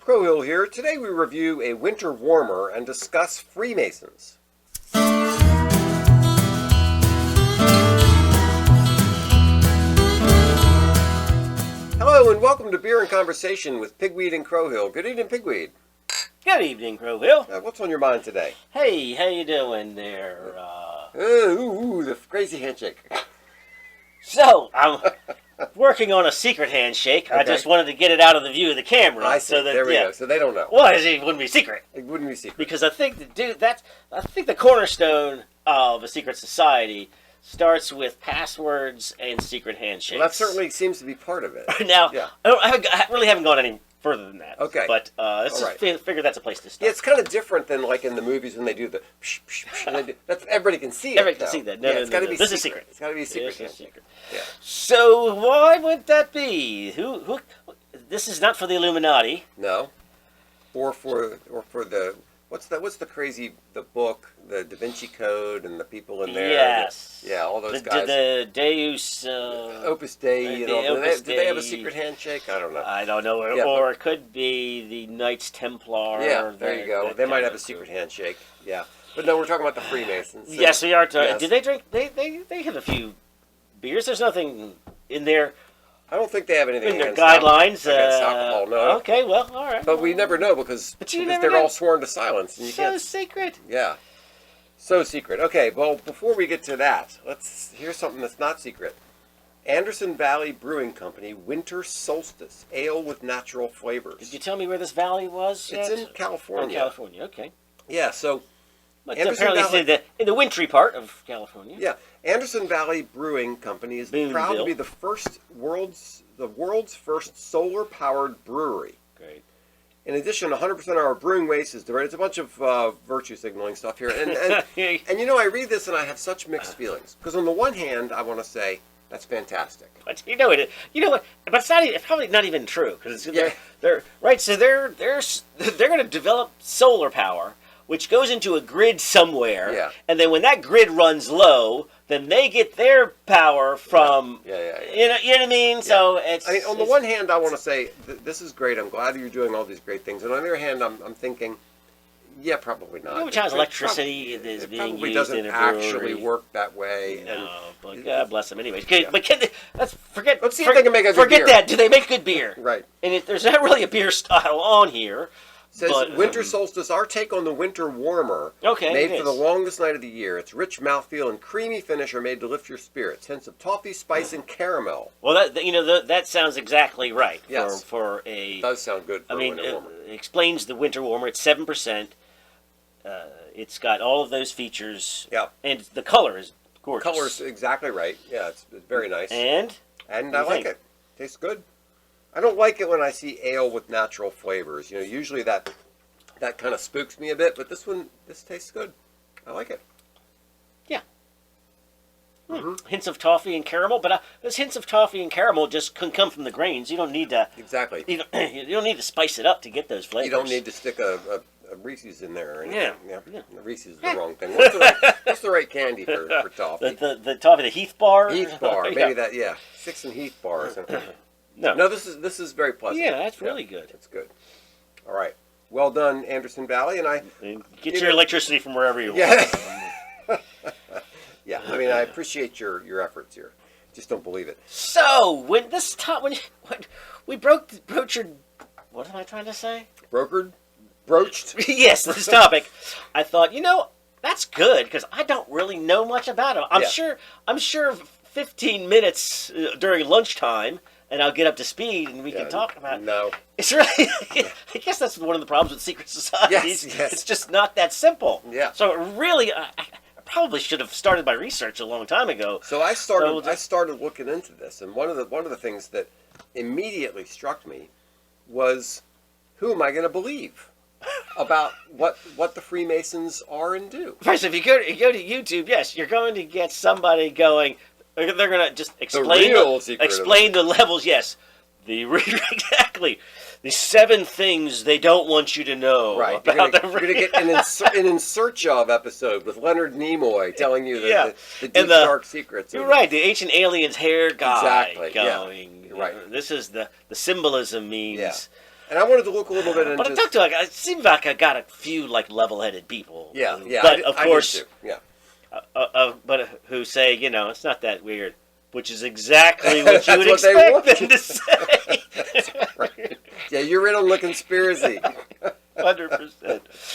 Crowhill here. Today we review a winter warmer and discuss Freemasons. Hello and welcome to Beer and Conversation with Pigweed and Crowhill. Good evening, Pigweed. Good evening, Crowhill. What's on your mind today? Hey, how you doing there? The crazy handshake. So, I'm working on a secret handshake. Okay. I just wanted to get it out of the view of the camera. I see. So that, There we go. So they don't know. Well, it wouldn't be secret. It wouldn't be secret. Because I think the cornerstone of a secret society starts with passwords and secret handshakes. Well, that certainly seems to be part of it. Now, Yeah. I really haven't gone any further than that. Okay. But let's just figure that's a place to start. Yeah, it's kind of different than like in the movies when they do the psh, psh, psh, and they do, that's everybody can see it. Everybody can see that. No, it's got to be this secret. is secret. It's got to be a secret. This is secret. Yeah. So why would that be? Who? This is not for the Illuminati. No. Or for the what's the crazy book, the Da Vinci Code, and the people in there. Yes. All those guys. The Deus. Opus Dei. the And all. Opus Do they have a Dei. secret handshake? I don't know. I don't know. Yeah, or it could be the Knights Templar. Yeah, there you go. They might have a secret handshake. Yeah. But no, we're talking about the Freemasons. So, Yes, we are. yes. Did they drink? They have a few beers. There's nothing in their I don't think they have anything against guidelines. Against alcohol, no. Okay, well, all right. But we never know because they're all sworn to silence. And you So can't. secret. Yeah. So secret. Okay, well, before we get to that, here's something that's not secret. Anderson Valley Brewing Company Winter Solstice Ale with natural flavors. Did you tell me where this valley was? It's yet? in California. Oh, California. Okay. Yeah, so But Anderson apparently Valley- it's in the wintry part of California. yeah, Anderson Valley Brewing Company is proud to be the world's first solar-powered brewery. Great. In addition, 100% of our brewing waste is diverted. It's a bunch of virtue signaling stuff here. And I read this and I have such mixed feelings. Because on the one hand, I want to say, that's fantastic. But you know what? But it's not. It's probably not even true because they're right. So they're going to develop solar power, which goes into a grid somewhere. Yeah. And then when that grid runs low, then they get their power from. Yeah. You know what I mean? Yeah. So it's. I mean, on the one hand, I want to say this is great. I'm glad you're doing all these great things. And on the other hand, I'm thinking, yeah, probably not. Which has electricity is being probably used doesn't in a brewery. actually work that way. No, but God bless them. Anyways, but let's forget. Let's see if they can make a good forget beer. that. Do they make good beer? Right. And there's not really a beer style on here. Says but, Winter Solstice, our take on the winter warmer. Okay. Made for the longest night of the year. Its rich mouthfeel and creamy finish are made to lift your spirits. Hints of toffee, spice, and caramel. Well, that sounds exactly right. Yes. For a. It does sound good for a winter warmer. It explains the winter warmer. It's 7%. It's got all of those features. Yeah. And the color is gorgeous. Color's exactly right. Yeah, it's very nice. And I like it. Tastes good. I don't like it when I see ale with natural flavors. Usually that kind of spooks me a bit, but this tastes good. I like it. Yeah. Mm-hmm. Hints of toffee and caramel, but those hints of toffee and caramel just can come from the grains. You don't need to. Exactly. You don't need to spice it up to get those flavors. You don't need to stick a Reese's in there or anything. Yeah. Reese's is the wrong thing. What's the right candy for toffee? The toffee, the Heath bar. Heath bar, maybe that. Yeah, 6 and Heath bars. No, this is very pleasant. Yeah, that's really good. It's good. All right, well done, Anderson Valley, and get your electricity from wherever you want. Yeah. Yeah, I mean, I appreciate your efforts here. Just don't believe it. So when we broached your, what am I trying to say? Broached? Yes, this topic. I thought, that's good because I don't really know much about it. I'm sure 15 minutes during lunchtime, and I'll get up to speed, and we can talk about it. No. It's really, I guess that's one of the problems with secret societies. Yes. It's just not that simple. Yeah. So really, I probably should have started my research a long time ago. So I started looking into this, and one of the things that immediately struck me was, who am I going to believe about what the Freemasons are and do? First, if you go to YouTube, yes, you're going to get somebody going. They're going to just explain the levels. Yes, exactly. The 7 things they don't want you to know. Right. About you're going to get an In Search Of episode with Leonard Nimoy telling you the deep, dark secrets. You're right. The ancient aliens hair guy exactly. going. Yeah. You're right. This is the symbolism means. Yeah. And I wanted to look a little bit into. But I talked to it seems like I got a few like level-headed people. Yeah. But of course, yeah. But who say it's not that weird, which is exactly what you would what they expect want. them to say. That's right. Yeah, you're in on the conspiracy. 100%.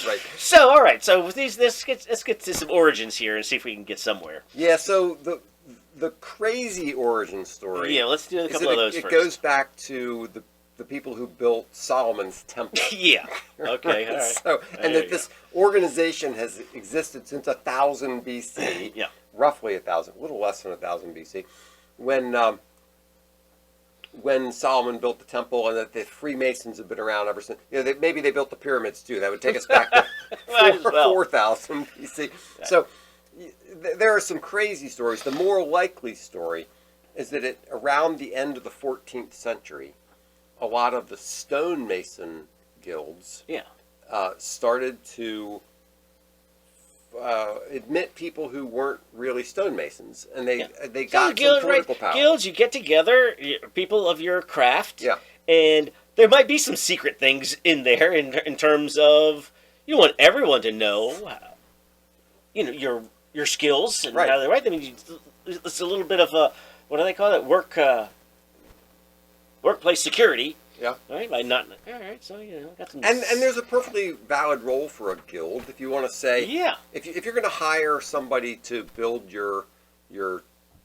Right. So, all right. So with these, let's get to some origins here and see if we can get somewhere. Yeah. So the crazy origin story. Yeah, let's do a couple of those It first. goes back to the people who built Solomon's temple. Yeah. Okay. All right. So, and that this organization has existed since 1000 BC. Yeah. Roughly 1000, a little less than 1000 BC, when Solomon built the temple, and that the Freemasons have been around ever since. Maybe they built the pyramids too. That would take us back to 4000 BC. Yeah. So there are some crazy stories. The more likely story is that around the end of the 14th century, a lot of the stonemason guilds started to admit people who weren't really stonemasons, and they got some political power. Guilds, you get together, people of your craft, yeah, and there might be some secret things in there in terms of you want everyone to know, your skills and how they write them. It's a little bit of a what do they call it? Workplace security. Yeah. All right. All right. So got some. And there's a perfectly valid role for a guild if you want to say. Yeah. If you're going to hire somebody to build your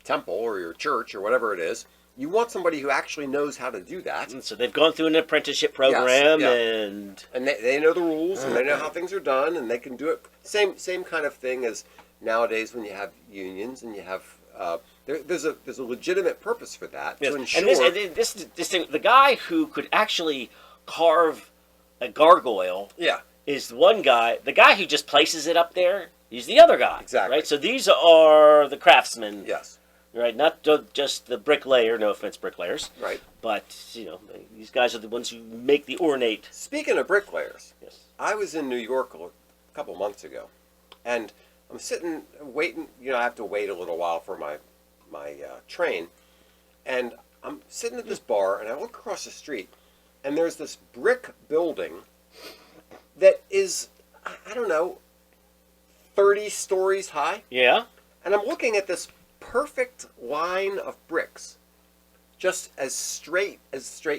temple or your church or whatever it is, you want somebody who actually knows how to do that. And so they've gone through an apprenticeship program, and they know the rules and they know how things are done, and they can do it. Same kind of thing as nowadays when you have unions and you have. There's a legitimate purpose for that to ensure. And this thing, the guy who could actually carve a gargoyle, is one guy. The guy who just places it up there, he's the other guy. Exactly. Right. So these are the craftsmen. Yes. Right. Not just the bricklayer. No offense, bricklayers. Right. But these guys are the ones who make the ornate. Speaking of bricklayers, yes, I was in New York a couple months ago, and I'm sitting waiting. I have to wait a little while for my train, and I'm sitting at this bar, and I look across the street, and there's this brick building that is, I don't know, 30 stories high. Yeah. And I'm looking at this perfect line of bricks, just as straight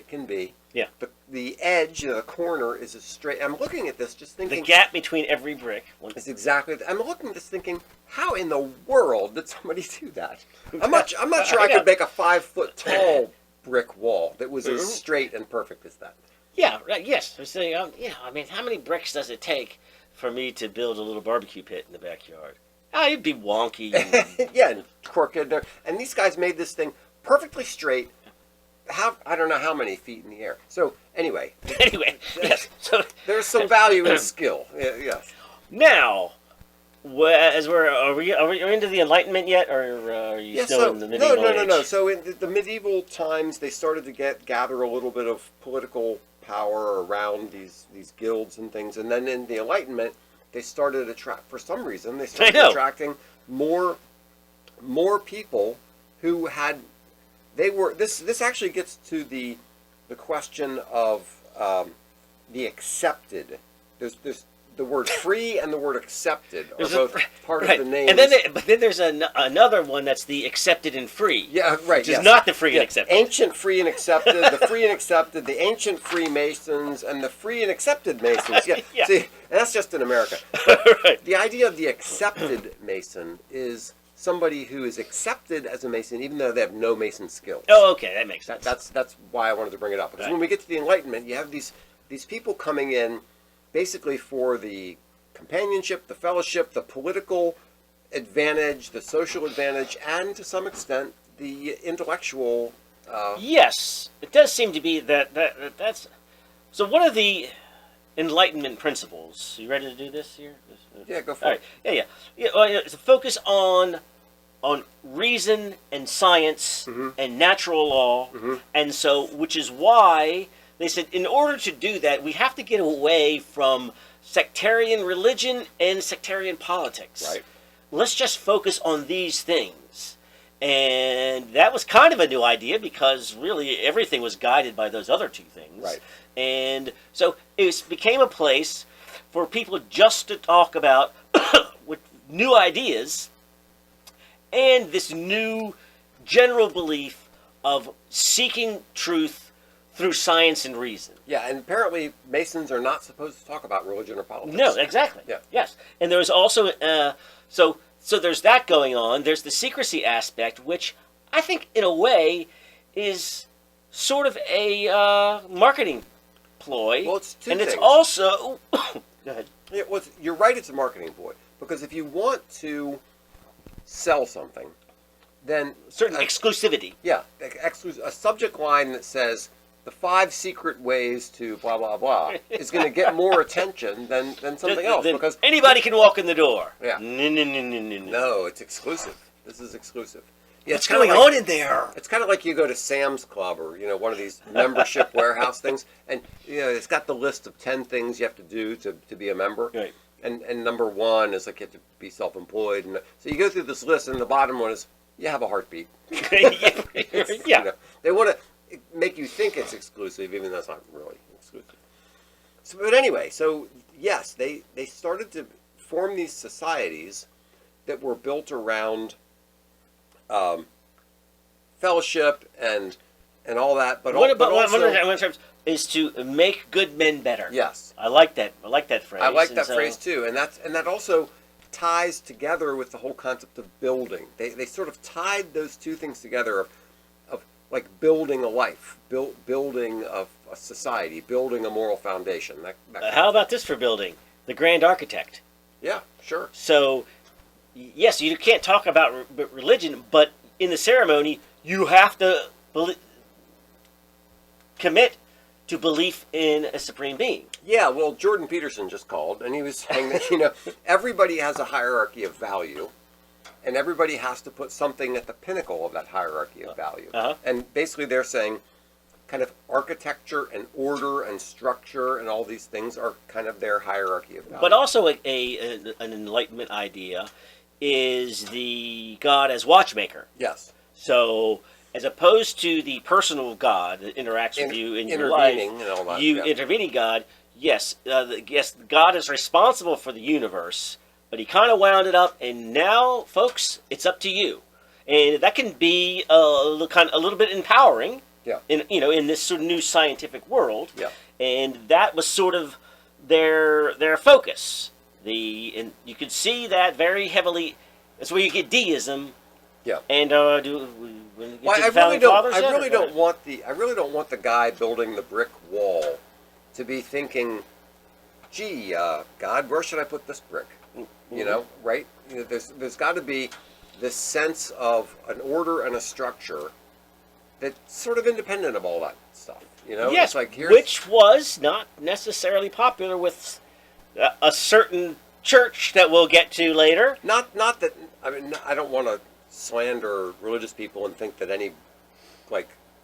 can be. Yeah. The edge, the corner is as straight. I'm looking at this just thinking. The gap between every brick. Is exactly. I'm looking at this thinking, how in the world did somebody do that? I'm not sure I could make a 5-foot tall brick wall that was as straight and perfect as that. Yeah. Right. Yes. So, I mean, how many bricks does it take for me to build a little barbecue pit in the backyard? It'd be wonky. And crooked. And these guys made this thing perfectly straight. I don't know how many feet in the air. So anyway. Yes. So there's some value in skill. Yes. Now, are we into the Enlightenment yet, or are you still in the medieval age? No. So in the medieval times, they started to gather a little bit of political power around these guilds and things, and then in the Enlightenment, they started attracting more people who had. This actually gets to the question of the accepted. There's the word free and the word accepted are both part of the name. And then there's another one that's the accepted and free. Yeah, right. Which is not the free and accepted. Ancient free and accepted, the free and accepted, the ancient Freemasons, and the free and accepted Masons. Yeah. See, and that's just in America. But the idea of the accepted Mason is somebody who is accepted as a Mason, even though they have no Mason skills. Oh, okay, that makes sense. That's why I wanted to bring it up. Because when we get to the Enlightenment, you have these people coming in basically for the companionship, the fellowship, the political advantage, the social advantage, and to some extent, the intellectual. Yes, it does seem to be that's. So what are the Enlightenment principles? You ready to do this here? Yeah, go for it. Yeah. It's a focus on reason and science and natural law, and so which is why they said in order to do that we have to get away from sectarian religion and sectarian politics. Right. Let's just focus on these things. And that was kind of a new idea because really everything was guided by those other two things. Right. And so it became a place for people just to talk about with new ideas and this new general belief of seeking truth through science and reason. Yeah, and apparently Masons are not supposed to talk about religion or politics. No, exactly. Yeah. Yes. And there was also, so there's that going on. There's the secrecy aspect, which I think in a way is sort of a marketing ploy. Well, it's two and things. It's also, go ahead. You're right, it's a marketing ploy. Because if you want to sell something, then... Certain exclusivity. Yeah, a subject line that says, the 5 secret ways to blah, blah, blah, is going to get more attention than something else. Because anybody can walk in the door. Yeah. No, it's exclusive. This is exclusive. Yeah, what's going on in there? It's kind of like you go to Sam's Club or, one of these membership warehouse things, and, it's got the list of 10 things you have to do to be a member. Right. And number 1 is like you have to be self-employed. And so you go through this list, and the bottom one is, you have a heartbeat. Yeah. They want to make you think it's exclusive, even though it's not really exclusive. So, but anyway, so yes, they started to form these societies that were built around fellowship and all that. But one also, is to make good men better. Yes, I like that. I like that phrase. I like that phrase too, and that also ties together with the whole concept of building. They sort of tied those two things together of like building a life, building a society, building a moral foundation. How about this for building? The grand architect. Yeah, sure. So, yes, you can't talk about religion, but in the ceremony, you have to commit to belief in a supreme being. Yeah, well, Jordan Peterson just called, and he was saying that, everybody has a hierarchy of value, and everybody has to put something at the pinnacle of that hierarchy of value. Uh-huh. And basically they're saying kind of architecture and order and structure and all these things are kind of their hierarchy of value. But also an Enlightenment idea is the God as watchmaker. Yes. So, as opposed to the personal God that interacts with you in your life, and all that, intervening God, yes, God is responsible for the universe, but he kind of wound it up, and now, folks, it's up to you. And that can be a little bit empowering. Yeah. In this sort of new scientific world. Yeah. And that was sort of their focus. And you could see that very heavily. That's where you get deism. Yeah. And I really don't want the guy building the brick wall to be thinking, gee, God, where should I put this brick? Mm-hmm. Right? There's got to be this sense of an order and a structure that's sort of independent of all that stuff. Yes, it's like which was not necessarily popular with a certain church that we'll get to later. Not that, I don't want to slander religious people and think that any,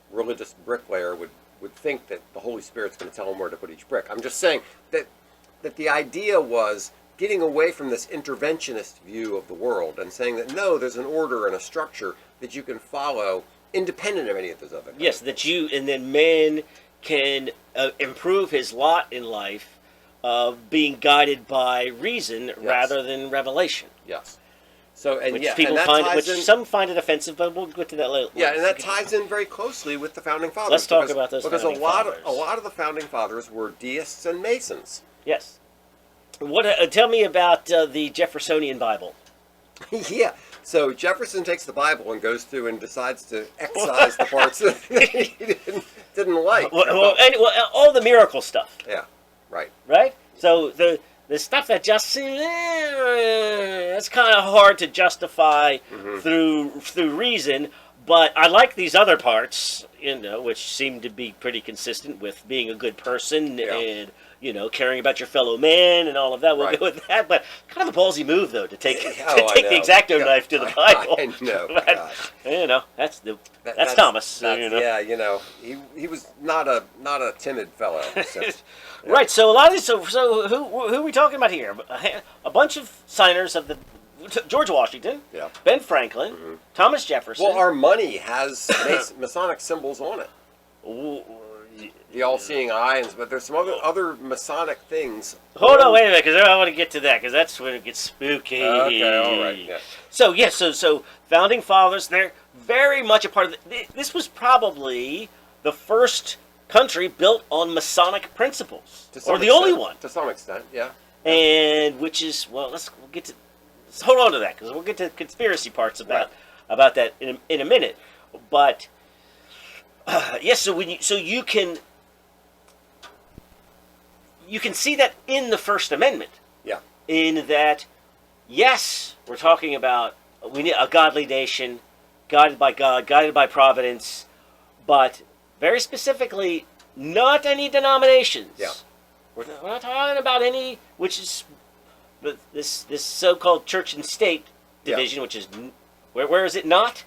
religious bricklayer would think that the Holy Spirit's going to tell them where to put each brick. I'm just saying that the idea was getting away from this interventionist view of the world and saying that, no, there's an order and a structure that you can follow independent of any of those other things. Yes, and then man can improve his lot in life being guided by reason rather than revelation. Yes. So Some find it offensive, but we'll get to that later. Yeah, and that ties in very closely with the founding fathers. Let's talk about those because founding fathers. a lot of the founding fathers were deists and Masons. Yes. Tell me about the Jeffersonian Bible. Yeah. So Jefferson takes the Bible and goes through and decides to excise the parts that he didn't like. All the miracle stuff. Yeah, right. Right? So the stuff that just seems it's kind of hard to justify through reason, but I like these other parts, which seem to be pretty consistent with being a good person and caring about your fellow man and all of that. We'll go with that. But kind of a ballsy move, though, to take the X-Acto knife to the Bible. I know. But, that's Thomas. Yeah, he was not a timid fellow. So, Right. So a lot of these. So who are we talking about here? A bunch of signers of the George Washington, Ben Franklin, Thomas Jefferson. Well, our money has Masonic symbols on it. the all-seeing eyes, but there's some other Masonic things. Hold on, wait a minute, because I want to get to that, because that's when it gets spooky. Okay, all right. Yeah. So founding fathers, they're very much a part of this was probably the first country built on Masonic principles, or the only one. To some extent, yeah. And which is, well, let's hold on to that, because we'll get to the conspiracy parts about that in a minute. But yes, so you can see that in the First Amendment. Yeah. In that, yes, we're talking about we need a godly nation, guided by God, guided by providence, but very specifically, not any denominations. Yeah. We're not talking about any, which is this so-called church and state division, which is where is it not?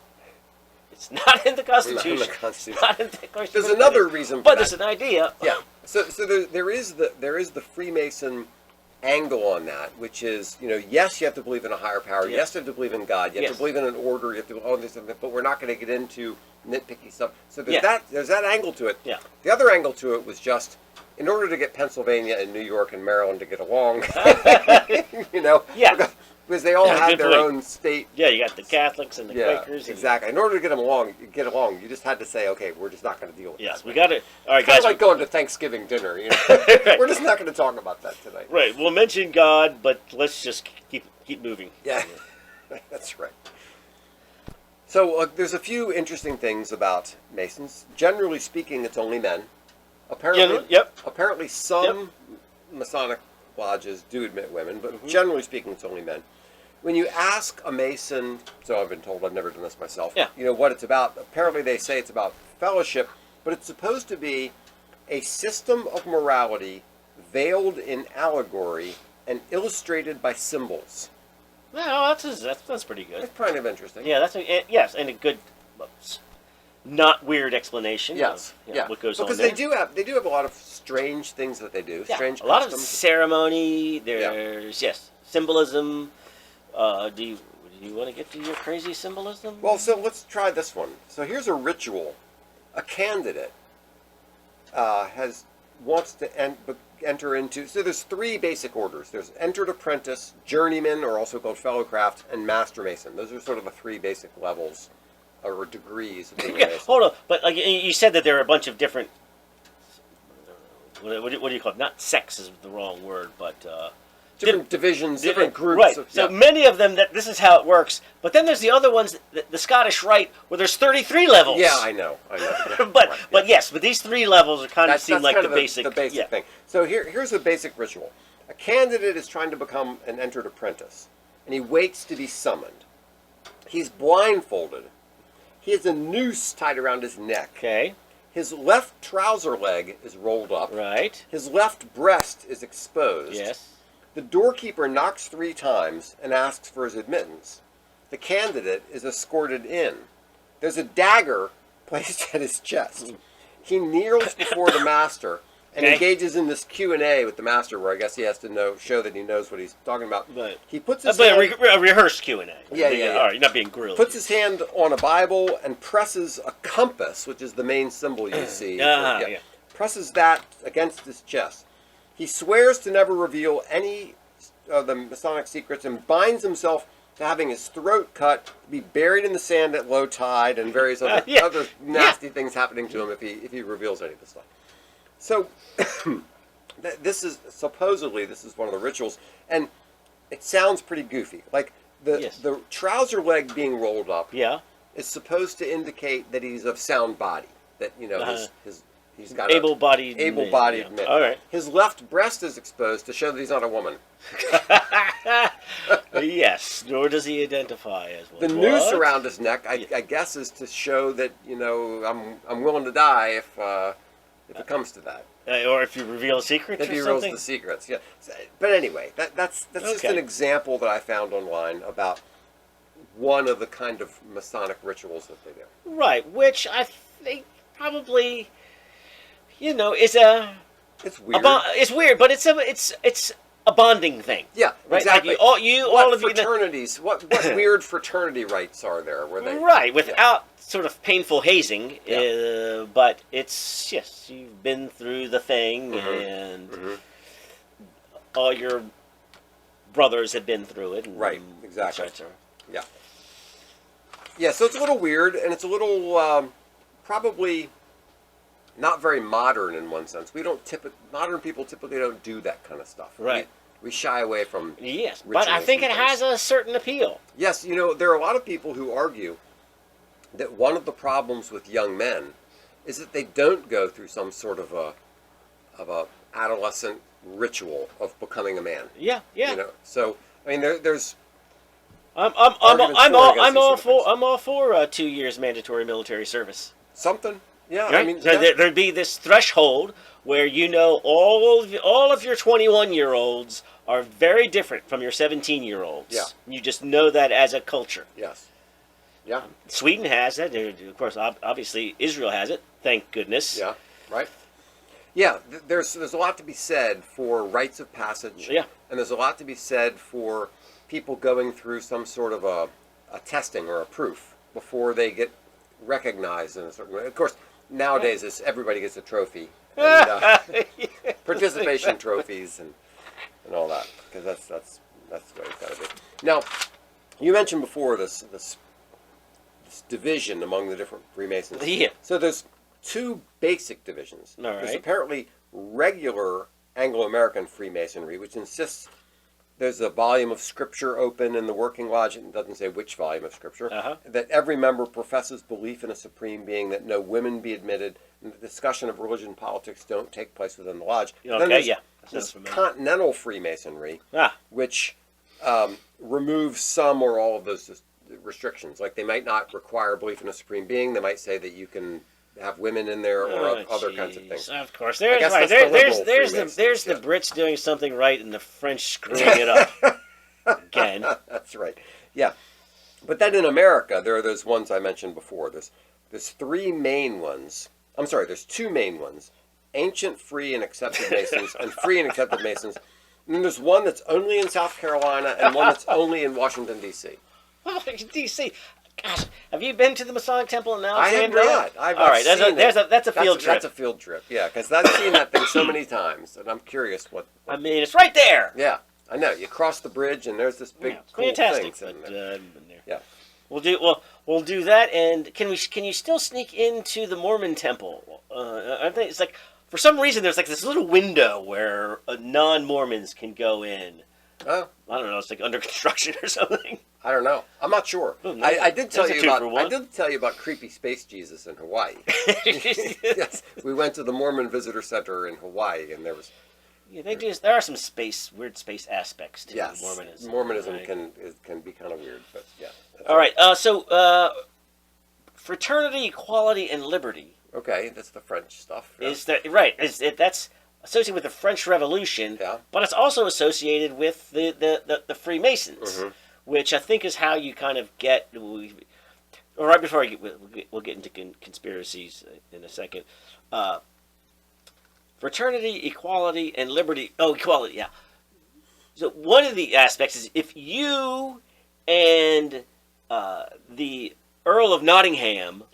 It's not in the Constitution. Not in the Constitution. Not in the Constitution. There's another reason for but that. there's an idea. Yeah. So there is the Freemason angle on that, which is, yes, you have to believe in a higher power. Yeah. Yes, you have to believe in God. You have to believe in an order. You have to all this, but we're not going to get into nitpicky stuff. So there's that angle to it. Yeah. The other angle to it was just, in order to get Pennsylvania and New York and Maryland to get along, Yeah. because they all have their own state. Yeah, you got the Catholics and the Quakers. Exactly. In order to get along, you just had to say, okay, we're just not going to deal with Yes, that. we got it. All right, Kind guys. of like going to Thanksgiving dinner. Right. We're just not going to talk about that tonight. Right. We'll mention God, but let's just keep moving. Yeah, that's right. So there's a few interesting things about Masons. Generally speaking, it's only men. Apparently, some Masonic lodges do admit women, but generally speaking, it's only men. When you ask a Mason, so I've been told, I've never done this myself, what it's about, apparently they say it's about fellowship, but it's supposed to be a system of morality veiled in allegory and illustrated by symbols. Well, that's pretty good. It's kind of interesting. Yeah, yes, and a good, not weird explanation. Yes, of what goes on because there. they do have a lot of strange things that they do. Yeah, strange a lot customs. of ceremony. There's symbolism. Do you want to get to your crazy symbolism? Well, so let's try this one. So here's a ritual. A candidate wants to enter into. So there's three basic orders. There's entered apprentice, journeyman, or also called fellowcraft, and master mason. Those are sort of the three basic levels or degrees of being a mason. Hold on, but you said that there are a bunch of different. What do you call it? Not sects is the wrong word, but. Different divisions, different groups. Right. So many of them, this is how it works. But then there's the other ones, the Scottish Rite, where there's 33 levels. Yeah, I know. Yeah, but these three levels are kind of seem like the basic. The basic thing. So here's the basic ritual. A candidate is trying to become an entered apprentice, and he waits to be summoned. He's blindfolded. He has a noose tied around his neck. Okay. His left trouser leg is rolled up. Right. His left breast is exposed. Yes. The doorkeeper knocks 3 times and asks for his admittance. The candidate is escorted in. There's a dagger placed at his chest. He kneels before the master and engages in this Q&A with the master, where I guess he has to show that he knows what he's talking about. Right. He puts his hand, a rehearsed Q&A. Yeah. All right, you're not being grilled. Puts his hand on a Bible and presses a compass, which is the main symbol you see. Presses that against his chest. He swears to never reveal any of the Masonic secrets and binds himself to having his throat cut, be buried in the sand at low tide, and various other nasty things happening to him if he reveals any of this stuff. So, this is one of the rituals, and it sounds pretty goofy. Like the trouser leg being rolled up is supposed to indicate that he's of sound body. That he's got able-bodied man. All right. His left breast is exposed to show that he's not a woman. Yes. Nor does he identify as one. The noose around his neck, I guess, is to show that I'm willing to die if it comes to that. Or if you reveal secrets. If he reveals the secrets, yeah. But anyway, that's just an example that I found online about one of the kind of Masonic rituals that they do. Right, which I think probably. It's weird. It's weird, but it's a bonding thing. Yeah, right? exactly. Like all of fraternities, what weird fraternity rights are there? Where they right, without sort of painful hazing, Yeah. but it's, yes, you've been through the thing, and all your brothers have been through it. And, Right, exactly. et cetera. Yeah. Yeah, so it's a little weird, and it's a little probably not very modern in one sense. Modern people typically don't do that kind of stuff. Right. We shy away from. Yes, but I think it has a certain appeal. Yes, there are a lot of people who argue that one of the problems with young men is that they don't go through some sort of a adolescent ritual of becoming a man. Yeah, yeah. So I mean, there's. I'm all for 2 years mandatory military service. Something. Yeah, right? I mean, so there'd be this threshold where all of your 21-year-olds are very different from your 17-year-olds. Yeah. You just know that as a culture. Yes. Yeah. Sweden has that. Of course, obviously, Israel has it. Thank goodness. Yeah. Right. Yeah. There's a lot to be said for rites of passage. Yeah. And there's a lot to be said for people going through some sort of a testing or a proof before they get recognized in a certain way. Of course, nowadays everybody gets a trophy and participation trophies and all that, because that's the way it's got to be. Now, you mentioned before this division among the different Freemasons. Yeah. So there's two basic divisions. All right. There's apparently regular Anglo-American Freemasonry, which insists there's a volume of scripture open in the working lodge. It doesn't say which volume of scripture. That every member professes belief in a supreme being, that no women be admitted, and the discussion of religion and politics don't take place within the lodge. Okay, then there's yeah. this continental Freemasonry, which removes some or all of those restrictions. Like, they might not require belief in a supreme being. They might say that you can have women in there or other kinds of things. Of course, there's the Brits doing something right and the French screwing it up again. That's right. Yeah, but then in America, there are those ones I mentioned before. There's three main ones. I'm sorry, there's two main ones: ancient, free, and accepted Masons, and free and accepted Masons. And then there's one that's only in South Carolina and one that's only in Washington, D.C. D.C. Gosh, have you been to the Masonic Temple in Alexandria? I have not. All right, that's a field trip. That's a field trip, yeah, because I've seen that thing so many times, and I'm curious what. I mean, it's right there. Yeah, I know. You cross the bridge, and there's this big, cool fantastic thing. But, there. Yeah, we'll do that. And can you still sneak into the Mormon Temple? I think it's like, for some reason, there's like this little window where non-Mormons can go in. Oh, I don't know. It's like under construction or something. I don't know. I'm not sure. I did tell you about creepy space Jesus in Hawaii. Yes, we went to the Mormon Visitor Center in Hawaii, and there was. Yeah, there are some weird space aspects to Mormonism. Mormonism right? can be kind of weird, but yeah. All right. So, fraternity, equality, and liberty. Okay, that's the French stuff. Yeah. Is that right? That's associated with the French Revolution, but it's also associated with the Freemasons, which I think is how you kind of get. Or right before we'll get into conspiracies in a second. Fraternity, equality, and liberty. Oh, equality, yeah. So one of the aspects is if you and the Earl of Nottingham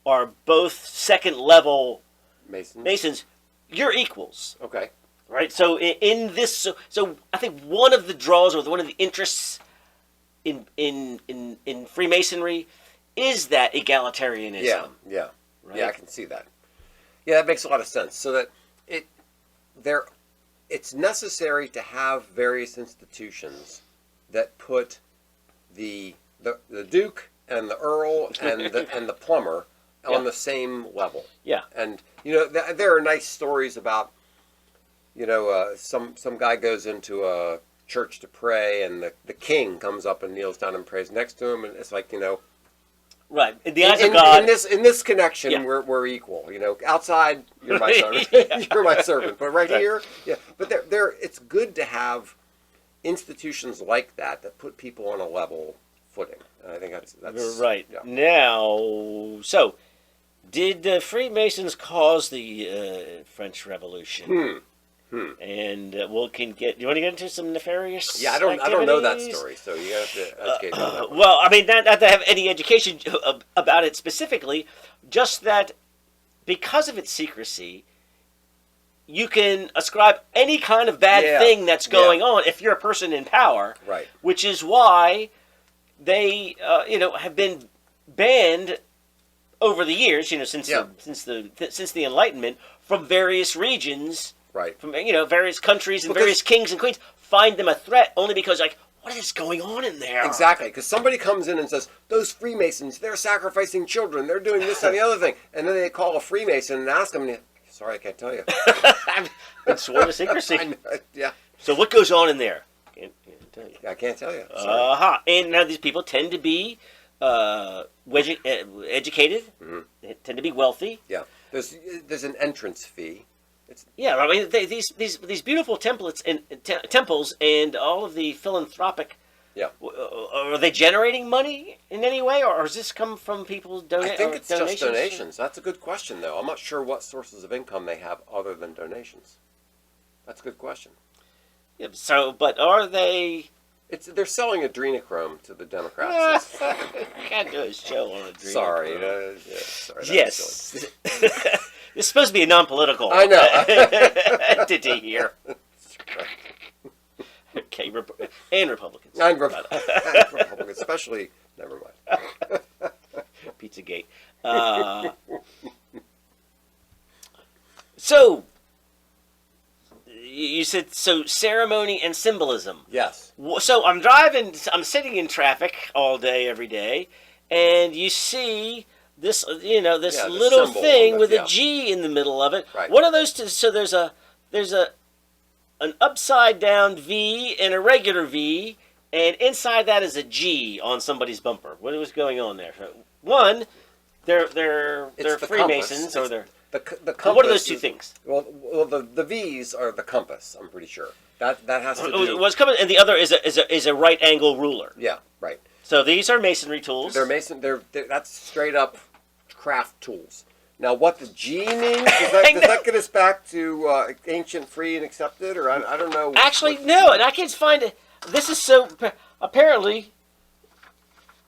are both second level Masons, you're equals. Okay. Right. So in this, so I think one of the draws or one of the interests in Freemasonry is that egalitarianism. Yeah. Right? Yeah, I can see that. Yeah, that makes a lot of sense. So that it's necessary to have various institutions that put the Duke and the Earl and the plumber on the same level. Yeah. And there are nice stories about some guy goes into a church to pray, and the king comes up and kneels down and prays next to him, and it's like right. In the eyes of God, in this connection, we're equal. Outside, you're my servant. You're my servant. But right here, But it's good to have institutions like that put people on a level footing. And I think that's right. Yeah. Now, so did the Freemasons cause the French Revolution? And do you want to get into some nefarious? Yeah, I don't know that story, so you have to educate me on that one. Well, I mean, not to have any education about it specifically, just that because of its secrecy, you can ascribe any kind of bad thing that's going on if you're a person in power. Right. Which is why they, have been banned over the years, since the Enlightenment, from various regions. Right. From various countries and various kings and queens find them a threat only because what is going on in there? Exactly, because somebody comes in and says, those Freemasons, they're sacrificing children, they're doing this and the other thing. And then they call a Freemason and ask them, sorry, I can't tell you. I've been sworn to secrecy. Yeah. So what goes on in there? Can't tell you. I can't tell you. And now these people tend to be educated. Mm-hmm. They tend to be wealthy. Yeah. There's an entrance fee. I mean, these beautiful temples and all of the philanthropic. Yeah. Are they generating money in any way, or does this come from people donating? I think it's just donations. That's a good question, though. I'm not sure what sources of income they have other than donations. That's a good question. Yeah, but are they? They're selling adrenochrome to the Democrats. Can't do a show on adrenochrome. Sorry. Sorry. Yes. It's supposed to be a non-political entity here. Okay, and Republicans. And Republicans, especially. Never mind. Pizzagate. So, you said ceremony and symbolism. Yes. So I'm sitting in traffic all day, every day, and you see this, this little thing with a G in the middle of it. Right. What are those two? So there's an upside down V and a regular V, and inside that is a G on somebody's bumper. What was going on there? One, they're Freemasons, or they're the compass. What are those two things? Well, the V's are the compass. I'm pretty sure that has to do. What's coming, and the other is a right angle ruler. Yeah, right. So these are masonry tools. They're that's straight up craft tools. Now, what the G means, does that get us back to ancient, free, and accepted, or I don't know. Actually, no, and I can't find it. This is apparently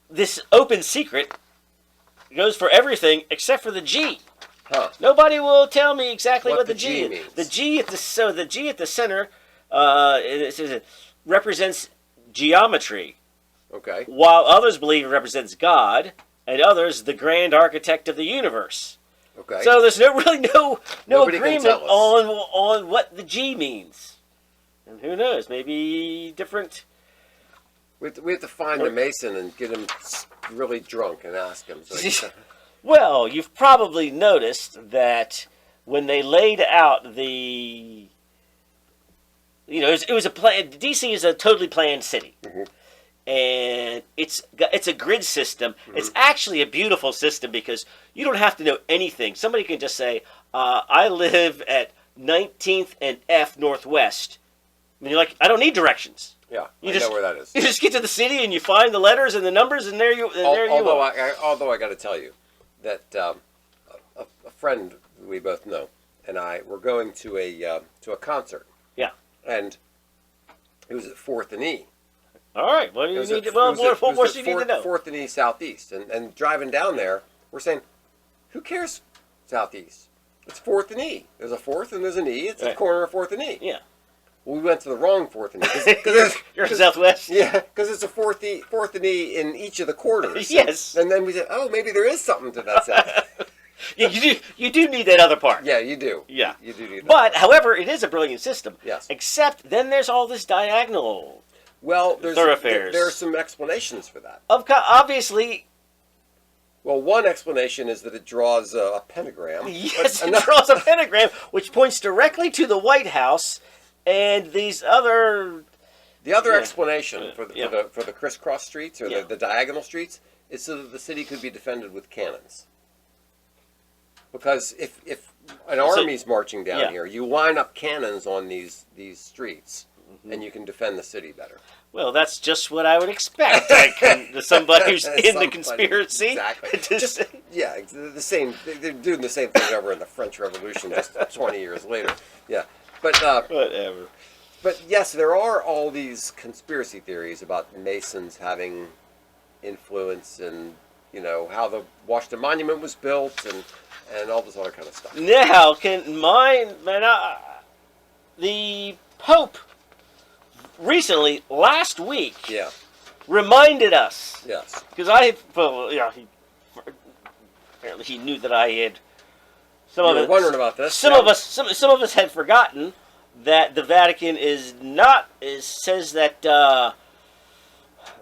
this open secret goes for everything except for the G. Huh. Nobody will tell me exactly what the G is. means. The G at the center it represents geometry. Okay. While others believe it represents God, and others the grand architect of the universe. Okay. So there's no Nobody agreement on what the G means. And who knows? Maybe different. We have to find a Mason and get him really drunk and ask him. So Well, you've probably noticed that when they laid out the, it was a plan. DC is a totally planned city, and it's a grid system. It's actually a beautiful system because you don't have to know anything. Somebody can just say, "I live at 19th and F Northwest," and you're like, "I don't need directions." Yeah, I know where that is. You just get to the city and you find the letters and the numbers, and there you are. Although I got to tell you that a friend we both know and I were going to a concert. Yeah. And it was at 4th and E. All right. What do you need? What more do you need to know? 4th and E Southeast, and driving down there, we're saying, who cares Southeast? It's 4th and E. There's a 4th and there's an E. It's at the corner of 4th and E. Yeah. Well, we went to the wrong 4th and E. You're in Southwest? Yeah, because it's a 4th and E in each of the quarters. Yes. And then we said, oh, maybe there is something to that side. Yeah, you do need that other part. Yeah, you do. Yeah. You do need that. But, however, it is a brilliant system. Yes. Except then there's all this diagonal thoroughfares. There are some explanations for that. Obviously. Well, one explanation is that it draws a pentagram. Yes, it draws a pentagram, which points directly to the White House. And these other... The other explanation for the crisscross streets or the diagonal streets is so that the city could be defended with cannons. Because if an army's marching down here, you line up cannons on these streets, and you can defend the city better. Well, that's just what I would expect. Somebody who's in the conspiracy. Exactly. the same. They're doing the same thing over in the French Revolution just 20 years later. Yeah. But Whatever. But yes, there are all these conspiracy theories about Masons having influence and, how the Washington Monument was built and all this other kind of stuff. Now, the Pope recently, last week, Yeah. reminded us. Yes. Because apparently he knew that I had. You were wondering about this. Some of us had forgotten that the Vatican says that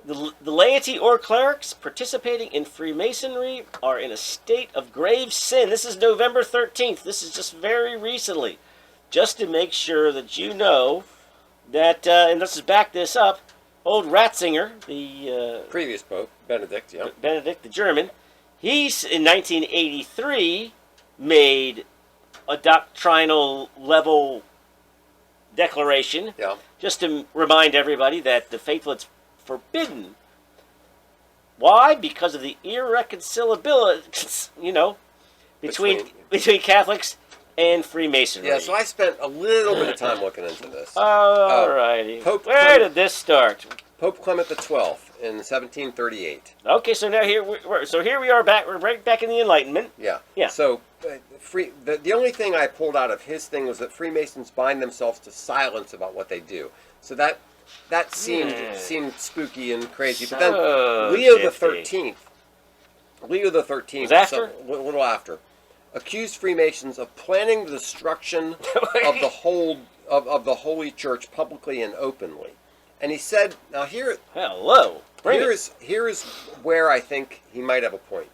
the laity or clerics participating in Freemasonry are in a state of grave sin. This is November 13th. This is just very recently. Just to make sure that you know that, and let's just back this up, old Ratzinger, the previous Pope, Benedict, yeah. Benedict the German, he's in 1983 made a doctrinal level declaration, just to remind everybody that the faithful is forbidden. Why? Because of the irreconcilability, between Catholics and Freemasonry. Yeah, so I spent a little bit of time looking into this. Alrighty. Where did this start? Pope Clement XII in 1738. Okay, so now here we are back. We're right back in the Enlightenment. Yeah. Yeah. So the only thing I pulled out of his thing was that Freemasons bind themselves to silence about what they do. So that seemed spooky and crazy. But then Leo the 13th was after? a little after, accused Freemasons of planning the destruction of the Holy Church publicly and openly. And he said, now here is where I think he might have a point,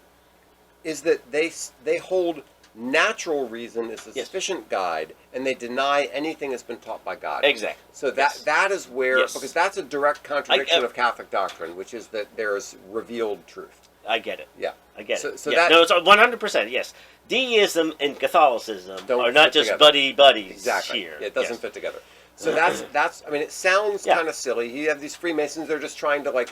is that they hold natural reason is a sufficient guide, and they deny anything that's been taught by God. Exactly. So that is where, because that's a direct contradiction of Catholic doctrine, which is that there is revealed truth. I get it. Yeah. I get it. So no, it's 100%, yes. Deism and Catholicism are not just buddies exactly. here. It doesn't fit together. So that's. I mean, it sounds kind of silly. You have these Freemasons; they're just trying to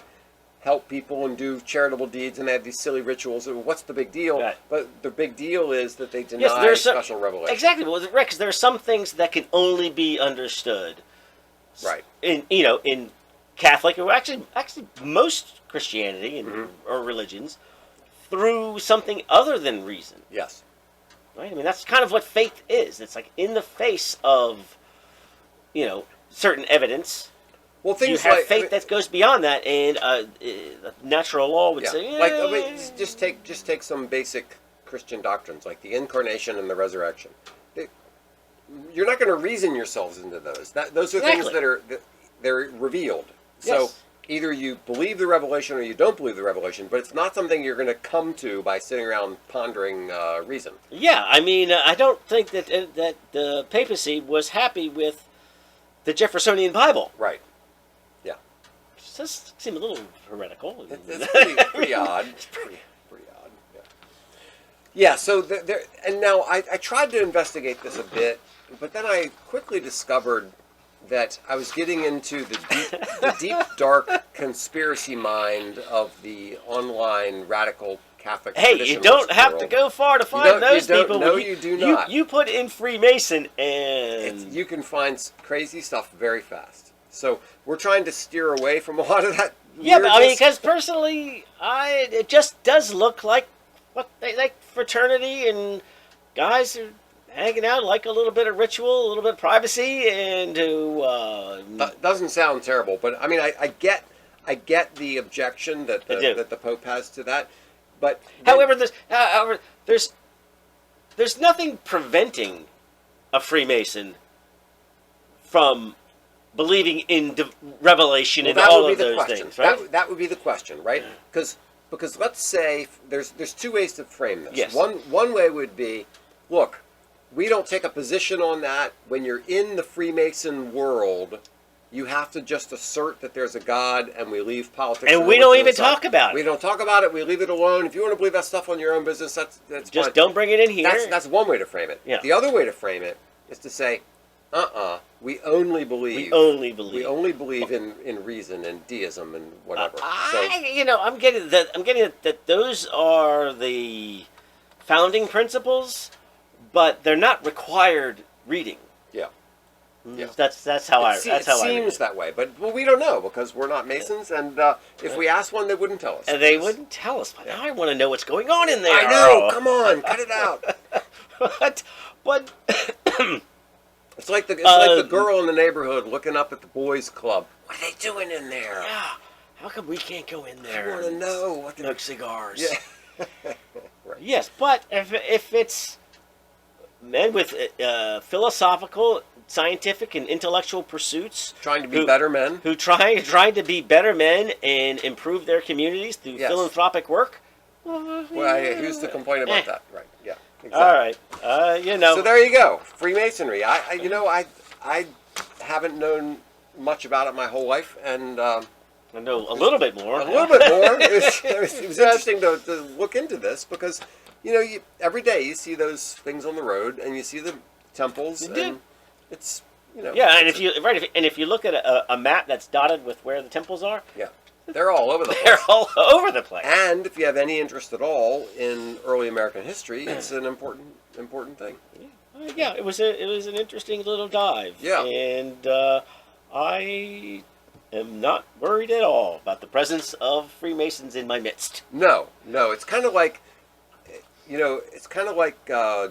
help people and do charitable deeds, and they have these silly rituals. What's the big deal? Right. But the big deal is that they deny special revelation. Exactly. Well, because there are some things that can only be understood. Right. In Catholic, or actually most Christianity or religions, through something other than reason. Yes. Right. I mean, that's kind of what faith is. It's like in the face of certain evidence. Well, things you have faith that goes beyond that, and natural law would say, just take some basic Christian doctrines like the incarnation and the resurrection. You're not going to reason yourselves into those. Those are things they're revealed. So either you believe the revelation or you don't believe the revelation, but it's not something you're going to come to by sitting around pondering reason. Yeah, I mean, I don't think that the papacy was happy with the Jeffersonian Bible. Right. Yeah. It does seem a little heretical. It's pretty odd. It's pretty odd. Yeah. Yeah. So there, and now I tried to investigate this a bit, but then I quickly discovered that I was getting into the deep, dark conspiracy mind of the online radical Catholic. Hey, you don't have to go far to find those people. No, you do not. You put in Freemason, and you can find crazy stuff very fast. So we're trying to steer away from a lot of that. Yeah, but I mean, because personally, it just does look like fraternity and guys are hanging out, like a little bit of ritual, a little bit of privacy, and that doesn't sound terrible, but I mean, I get the objection that the Pope has to that. But however, there's nothing preventing a Freemason from believing in revelation and all of those things, right? That would be the question, right? Because let's say there's two ways to frame this. Yes. One way would be, look, we don't take a position on that. When you're in the Freemason world, you have to just assert that there's a God, and we leave politics. And we don't even talk about it. We don't talk about it. We leave it alone. If you want to believe that stuff on your own business, that's just fine. Don't bring it in here. That's one way to frame it. Yeah. The other way to frame it is to say, we only believe in reason and deism and whatever. I'm getting that those are the founding principles, but they're not required reading. Yeah. Yeah. That's how I. It seems that way, but we don't know because we're not Masons, and if we asked one, they wouldn't tell us. And they wouldn't tell us. But now I want to know what's going on in there. I know. Come on, cut it out. But it's like the girl in the neighborhood looking up at the boys' club. What are they doing in there? Yeah. How come we can't go in there? I want to know what they smoke cigars. Yeah. Right. Yes, but if it's men with philosophical, scientific, and intellectual pursuits, trying to be better men, who trying to be better men and improve their communities through philanthropic work. Well, who's to complain about that? Right. Yeah. Exactly. All right. So there you go. Freemasonry. I haven't known much about it my whole life, and I know a little bit more. It was interesting to look into this because, every day you see those things on the road and you see the temples, and it's, Yeah, and if you look at a map that's dotted with where the temples are, they're all over the place. They're all over the place. And if you have any interest at all in early American history, it's an important thing. Yeah, it was an interesting little dive. Yeah, and I am not worried at all about the presence of Freemasons in my midst. No, it's kind of like,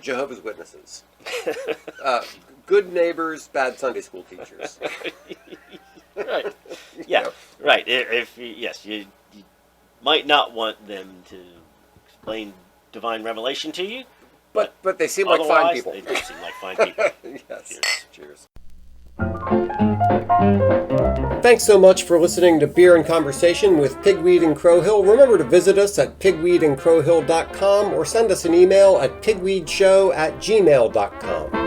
Jehovah's Witnesses. Good neighbors, bad Sunday school teachers. Right. Yeah. Right. You might not want them to explain divine revelation to you, but they seem like fine people. They do seem like fine people. Yes. Cheers. Thanks so much for listening to Beer and Conversation with Pigweed and Crowhill. Remember to visit us at pigweedandcrowhill.com or send us an email at pigweedshow@gmail.com.